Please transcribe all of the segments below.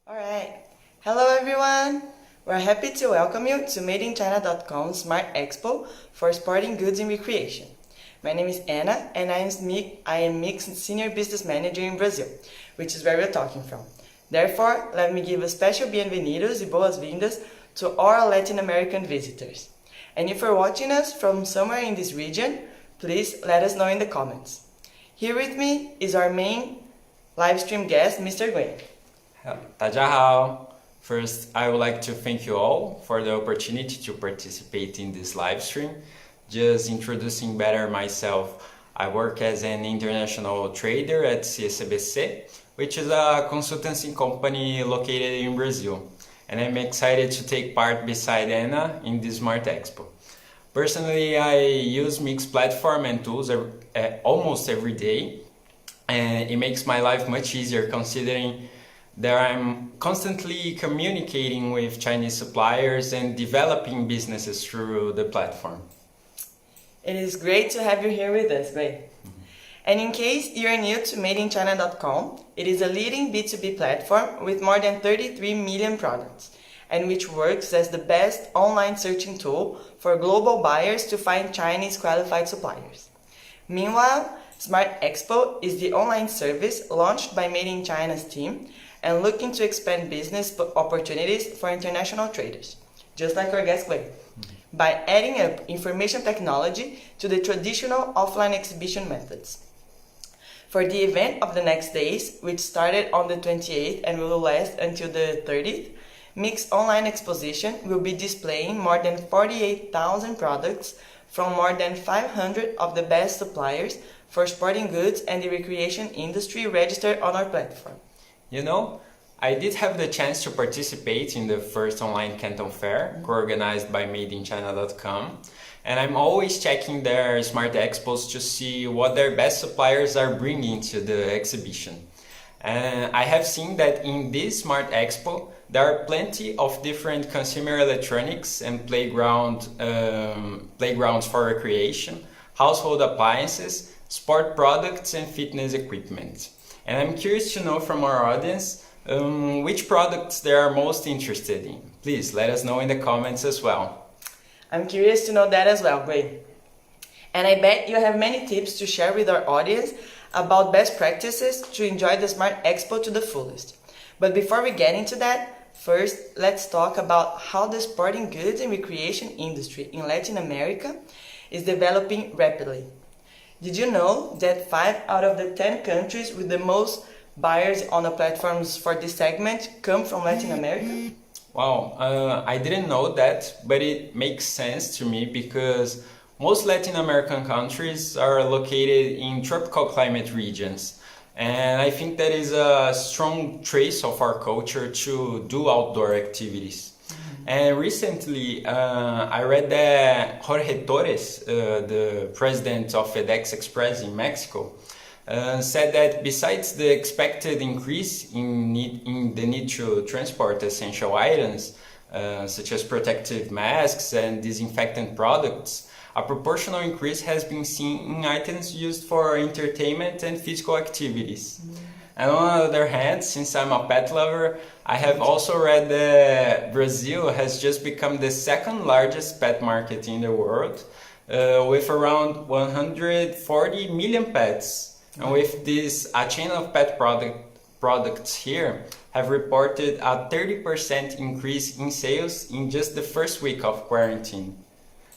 Alright, hello everyone! We're happy to welcome you to Made-in-China.com Smart Expo for Sporting Goods and Recreation. My name is Anna and I am Mixed Senior Business Manager in Brazil, which is where we're talking from. Therefore, let me give a special bienvenidos y boas-vindas to all our Latin American visitors. And if you're watching us from somewhere in this region, please let us know in the comments. Here with me is our main live stream guest, Mr. Guilherme. 大家好. First, I would like to thank you all for the opportunity to participate in this live stream. Just introducing better myself, I work as an international trader at CSBC, which is a consultancy company located in Brazil. And I'm excited to take part beside Anna in this Smart Expo. Personally, I use mixed platform and tools almost every day, and it makes my life much easier considering that I'm constantly communicating with Chinese suppliers and developing businesses through the platform. It is great to have you here with us, Gui. And in case you're new to Made-in-China.com, it is a leading B2B platform with more than 33 million products, and which works as the best online searching tool for global buyers to find Chinese qualified suppliers. Meanwhile, Smart Expo is the online service launched by Made-in-China's team and looking to expand business opportunities for international traders, just like our guest Gui, by adding up information technology to the traditional offline exhibition methods. For the event of the next days, which started on the 28th and will last until the 30th, Mixed Online Exposition will be displaying more than 48,000 products from more than 500 of the best suppliers for sporting goods and the recreation industry registered on our platform. You know, I did have the chance to participate in the first online Canton Fair, co-organized by Made-in-China.com, and I'm always checking their Smart Expos to see what their best suppliers are bringing to the exhibition. And I have seen that in this Smart Expo, there are plenty of different consumer electronics and playgrounds for recreation, household appliances, sport products and fitness equipment. And I'm curious to know from our audience which products they are most interested in. Please let us know in the comments as well. I'm curious to know that as well, Gui. And I bet you have many tips to share with our audience about best practices to enjoy the Smart Expo to the fullest. But before we get into that, first let's talk about how the sporting goods and recreation industry in Latin America is developing rapidly. Did you know that 5 out of the 10 countries with the most buyers on the platforms for this segment come from Latin America? Wow, I didn't know that, but it makes sense to me because most Latin American countries are located in tropical climate regions. And I think that is a strong trace of our culture to do outdoor activities. And recently, I read that Jorge Torres, the president of FedEx Express in Mexico, said that besides the expected increase in the need to transport essential items, such as protective masks and disinfectant products, a proportional increase has been seen in items used for entertainment and physical activities. And on the other hand, since I'm a pet lover, I have also read that Brazil has just become the second largest pet market in the world, with around 140 million pets. And with this, a chain of pet products here have reported a 30% increase in sales in just the first week of quarantine.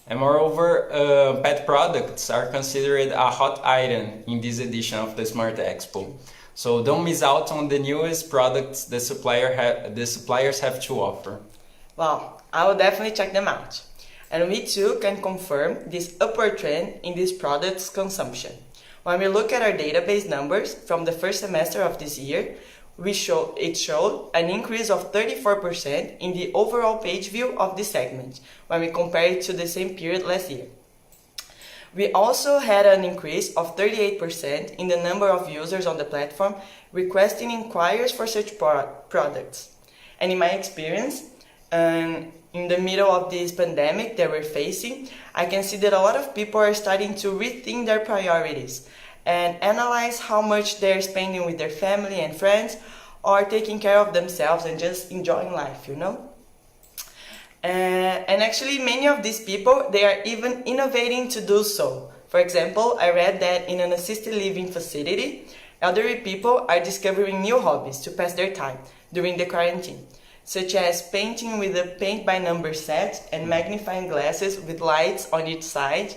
And moreover, pet products are considered a hot item in this edition of the Smart Expo. So don't miss out on the newest products the suppliers have to offer. Well, I will definitely check them out. And we too can confirm this upward trend in these products' consumption. When we look at our database numbers from the first semester of this year, it showed an increase of 34% in the overall page view of this segment when we compare it to the same period last year. We also had an increase of 38% in the number of users on the platform requesting inquiries for such products. And in my experience, in the middle of this pandemic that we're facing, I can see that a lot of people are starting to rethink their priorities and analyze how much they're spending with their family and friends, or taking care of themselves and just enjoying life, you know? And actually, many of these people, they are even innovating to do so. For example, I read that in an assisted living facility, elderly people are discovering new hobbies to pass their time during the quarantine, such as painting with a paint-by-number set and magnifying glasses with lights on each side,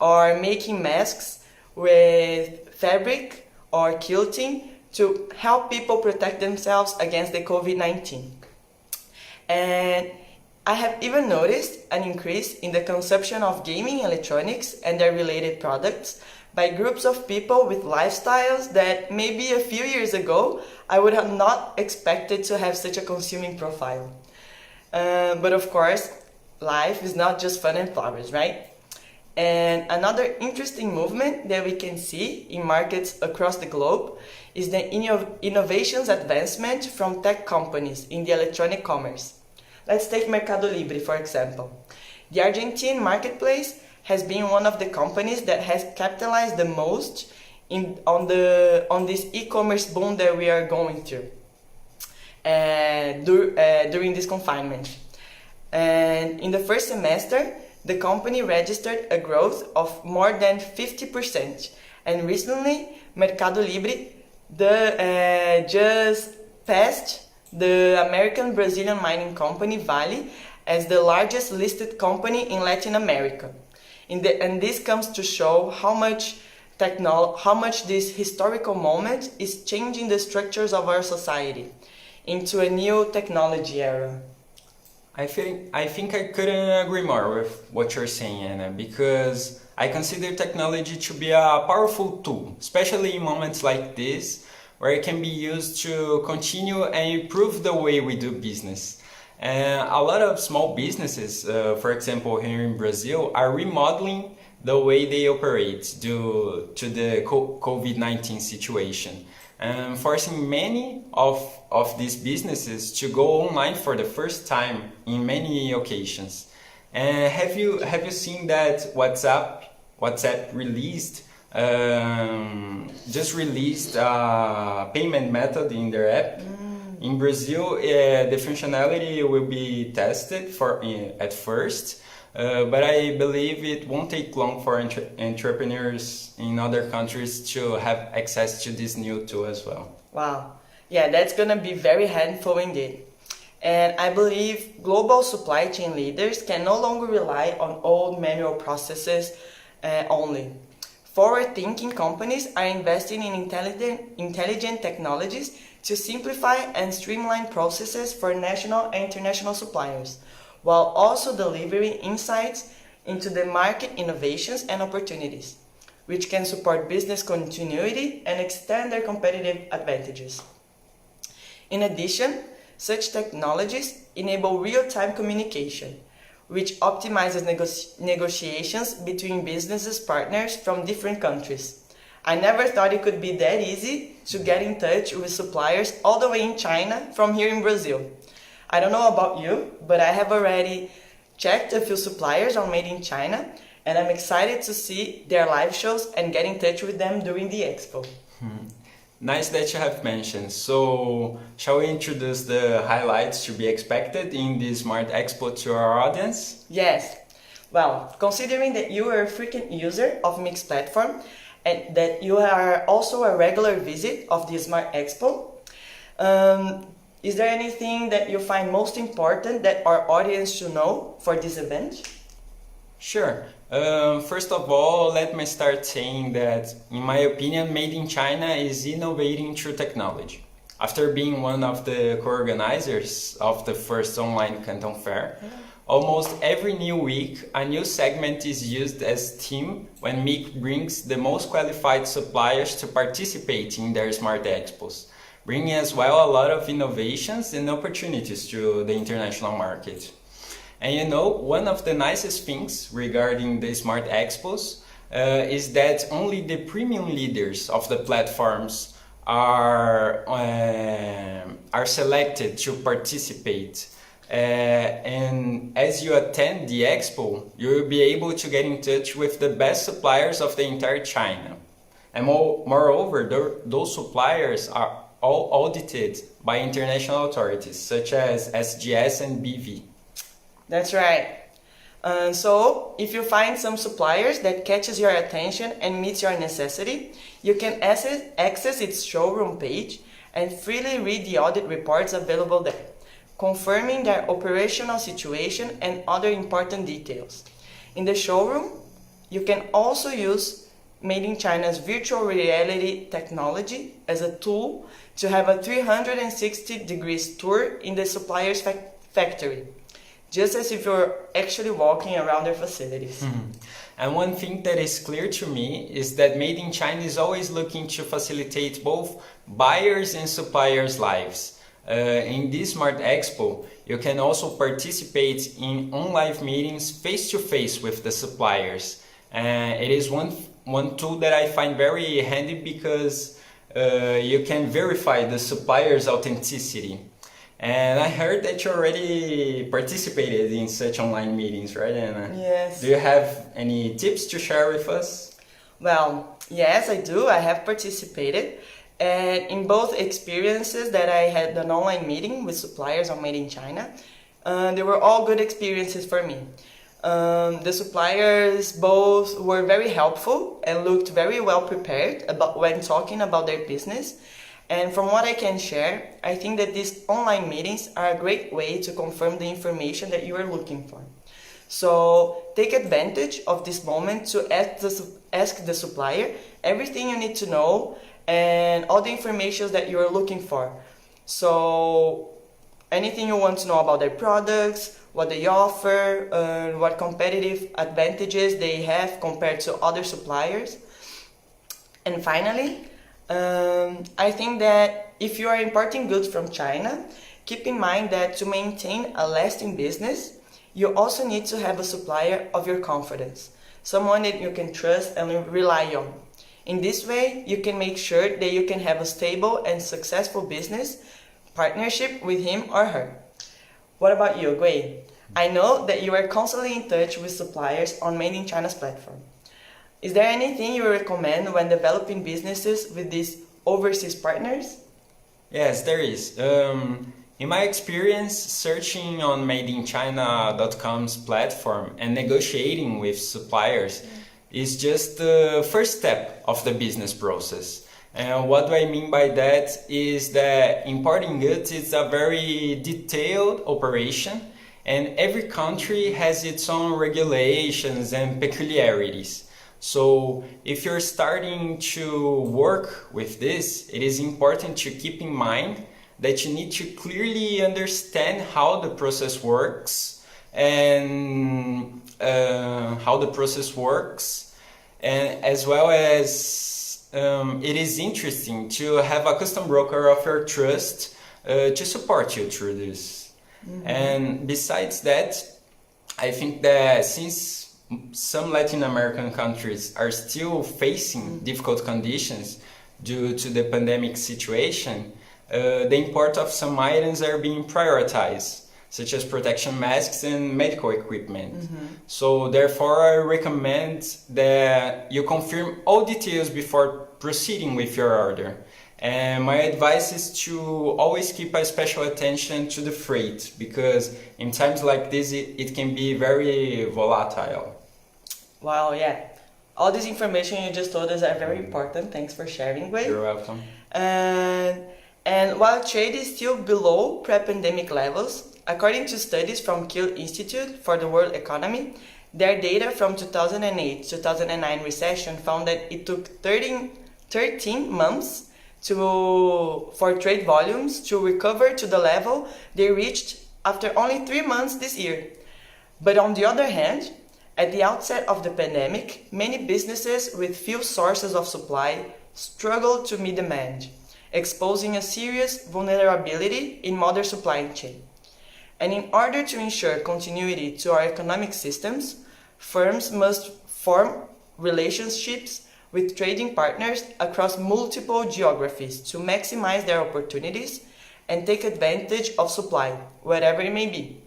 or making masks with fabric or quilting to help people protect themselves against the COVID-19. And I have even noticed an increase in the consumption of gaming electronics and their related products by groups of people with lifestyles that maybe a few years ago I would have not expected to have such a consuming profile. But of course, life is not just fun and flowers, right? And another interesting movement that we can see in markets across the globe is the innovations advancement from tech companies in the electronic commerce. Let's take Mercado Libre, for example. The Argentine marketplace has been one of the companies that has capitalized the most on this e-commerce boom that we are going through during this confinement. And in the first semester, the company registered a growth of more than 50%. And recently, Mercado Libre just passed the American Brazilian mining company Vale as the largest listed company in Latin America. And this comes to show how much this historical moment is changing the structures of our society into a new technology era. I think I couldn't agree more with what you're saying, Anna, because I consider technology to be a powerful tool, especially in moments like this, where it can be used to continue and improve the way we do business. And a lot of small businesses, for example, here in Brazil, are remodeling the way they operate due to the COVID-19 situation, and forcing many of these businesses to go online for the first time in many occasions. And have you seen that WhatsApp just released a payment method in their app? In Brazil, the functionality will be tested at first, but I believe it won't take long for entrepreneurs in other countries to have access to this new tool as well. Wow. Yeah, that's going to be very helpful indeed. And I believe global supply chain leaders can no longer rely on old manual processes only. Forward-thinking companies are investing in intelligent technologies to simplify and streamline processes for national and international suppliers, while also delivering insights into the market innovations and opportunities, which can support business continuity and extend their competitive advantages. In addition, such technologies enable real-time communication, which optimizes negotiations between business partners from different countries. I never thought it could be that easy to get in touch with suppliers all the way in China from here in Brazil. I don't know about you, but I have already checked a few suppliers on Made in China, and I'm excited to see their live shows and get in touch with them during the expo. Nice that you have mentioned. So, shall we introduce the highlights to be expected in the Smart Expo to our audience? Yes. Well, considering that you are a frequent user of Mix platform and that you are also a regular visit of the Smart Expo, is there anything that you find most important that our audience should know for this event? Sure. First of all, let me start saying that, in my opinion, Made in China is innovating through technology. After being one of the co-organizers of the first online Canton Fair, almost every new week, a new segment is used as theme when MIC brings the most qualified suppliers to participate in their Smart Expos, bringing as well a lot of innovations and opportunities to the international market. And you know, one of the nicest things regarding the Smart Expos is that only the premium leaders of the platforms are selected to participate. And as you attend the expo, you will be able to get in touch with the best suppliers of the entire China. And moreover, those suppliers are all audited by international authorities such as SGS and BV. That's right. So, if you find some suppliers that catches your attention and meets your necessity, you can access its showroom page and freely read the audit reports available there, confirming their operational situation and other important details. In the showroom, you can also use Made in China's virtual reality technology as a tool to have a 360 degrees tour in the supplier's factory, just as if you're actually walking around their facilities. And one thing that is clear to me is that Made in China is always looking to facilitate both buyers and suppliers' lives. In this Smart Expo, you can also participate in on-live meetings face-to-face with the suppliers. It is one tool that I find very handy because you can verify the supplier's authenticity. And I heard that you already participated in such online meetings, right, Anna? Yes. Do you have any tips to share with us? Well, yes, I do. I have participated. And in both experiences that I had an online meeting with suppliers on Made in China, they were all good experiences for me. The suppliers both were very helpful and looked very well prepared when talking about their business. And from what I can share, I think that these online meetings are a great way to confirm the information that you are looking for. So take advantage of this moment to ask the supplier everything you need to know and all the information that you are looking for. So anything you want to know about their products, what they offer, what competitive advantages they have compared to other suppliers. And finally, I think that if you are importing goods from China, keep in mind that to maintain a lasting business, you also need to have a supplier of your confidence, someone that you can trust and rely on. In this way, you can make sure that you can have a stable and successful business partnership with him or her. What about you, Gui? I know that you are constantly in touch with suppliers on Made in China's platform. Is there anything you recommend when developing businesses with these overseas partners? Yes, there is. In my experience, searching on Made-in-China.com's platform and negotiating with suppliers is just the first step of the business process. And what do I mean by that is that importing goods is a very detailed operation, and every country has its own regulations and peculiarities. So if you're starting to work with this, it is important to keep in mind that you need to clearly understand how the process works and as well as it is interesting to have a custom broker of your trust to support you through this. And besides that, I think that since some Latin American countries are still facing difficult conditions due to the pandemic situation, the import of some items are being prioritized, such as protection masks and medical equipment. So therefore, I recommend that you confirm all details before proceeding with your order. And my advice is to always keep a special attention to the freight, because in times like this, it can be very volatile. Wow, yeah. All this information you just told us are very important. Thanks for sharing, Gui. You're welcome. And while trade is still below pre-pandemic levels, according to studies from Kiel Institute for the World Economy, their data from 2008-2009 recession found that it took 13 months for trade volumes to recover to the level they reached after only 3 months this year. But on the other hand, at the outset of the pandemic, many businesses with few sources of supply struggled to meet demand, exposing a serious vulnerability in modern supply chain. And in order to ensure continuity to our economic systems, firms must form relationships with trading partners across multiple geographies to maximize their opportunities and take advantage of supply, wherever it may be.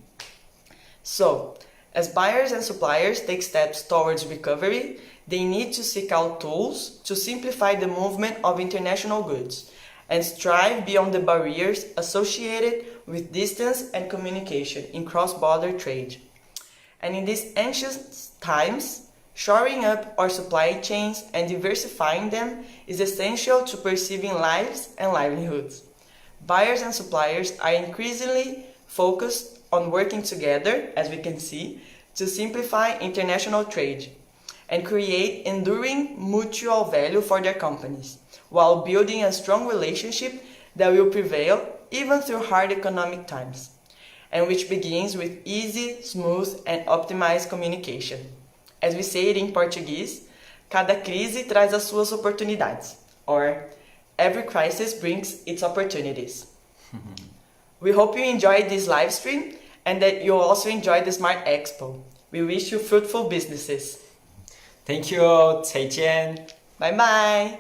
So, as buyers and suppliers take steps towards recovery, they need to seek out tools to simplify the movement of international goods and strive beyond the barriers associated with distance and communication in cross-border trade. And in these anxious times, shoring up our supply chains and diversifying them is essential to perceiving lives and livelihoods. Buyers and suppliers are increasingly focused on working together, as we can see, to simplify international trade and create enduring mutual value for their companies, while building a strong relationship that will prevail even through hard economic times, and which begins with easy, smooth, and optimized communication. As we say it in Portuguese, cada crise traz as suas oportunidades, or every crisis brings its opportunities. We hope you enjoyed this live stream and that you also enjoyed the Smart Expo. We wish you fruitful businesses. Thank you all. 再见. Bye bye.